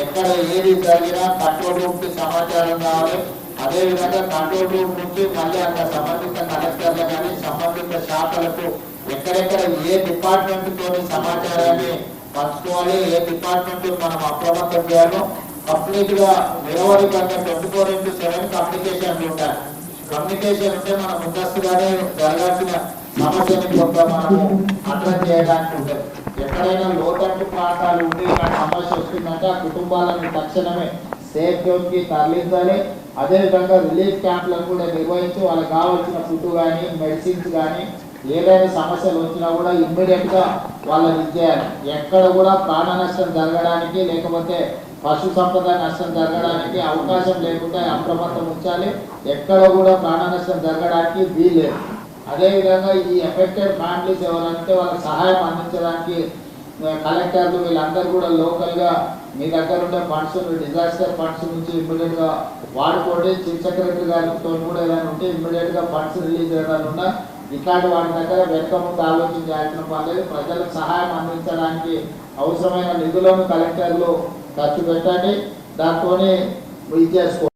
ఎక్కడ ఏది జరిగినా కంట్రోల్ రూమ్ కి సమాచారం కావాలి. అదేవిధంగా కంట్రోల్ రూమ్ నుంచి మళ్ళీ అక్కడ సంబంధిత కలెక్టర్లు కానీ సంబంధిత శాఖలకు ఎక్కడెక్కడ ఏ డిపార్ట్మెంట్ తోని సమాచారాన్ని పంచుకోవాలి, ఏ డిపార్ట్మెంట్ మనం అప్రమత్తం చేయాలో కంప్లీట్ గా నిరవధికంగా 24/7 కమ్యూనికేషన్ ఉంటాయి. కమ్యూనికేషన్ ఉంటే మనం ముందస్తుగానే జరగాల్సిన సమస్యని కొంత మనము అడ్రస్ చేయడానికి ఉంటుంది. ఎక్కడైనా లోతట్టు ప్రాంతాలు ఉండి ఇలాంటి సమస్య వస్తుందంటే ఆ కుటుంబాలను తక్షణమే సేఫ్ జోన్ కి తరలించాలి. అదేవిధంగా రిలీఫ్ క్యాంపులను కూడా నిర్వహించి వాళ్ళకి కావాల్సిన ఫుడ్ కానీ మెడిసిన్స్ కానీ ఏదైనా సమస్యలు వచ్చినా కూడా ఇమ్మీడియట్ గా వాళ్ళని ఇచ్చేయాలి. ఎక్కడ కూడా ప్రాణ నష్టం జరగడానికి లేకపోతే పశు సంపద నష్టం జరగడానికి అవకాశం లేకుండా అప్రమత్తం ఉంచాలి. ఎక్కడ కూడా ప్రాణ నష్టం జరగడానికి వీల్లేదు. అదేవిధంగా ఈ ఎఫెక్టెడ్ ఫ్యామిలీస్ ఎవరంటే వాళ్ళకి సహాయం అందించడానికి కలెక్టర్లు వీళ్ళందరూ కూడా లోకల్ గా మీ దగ్గర ఉండే ఫండ్స్ డిజాస్టర్ ఫండ్స్ నుంచి ఇమ్మీడియట్ గా వాడుకోండి. చీఫ్ సెక్రటరీ గారితో కూడా ఏదైనా ఉంటే ఇమ్మీడియట్ గా ఫండ్స్ రిలీజ్ చేయాలన్నా ఇట్లాంటి వాటి దగ్గర వెనుక ముందు ఆలోచన చేయాల్సిన పర్లేదు. ప్రజలకు సహాయం అందించడానికి అవసరమైన నిధులను కలెక్టర్లు ఖర్చు పెట్టండి. దాంతో ఇది చేసుకోండి.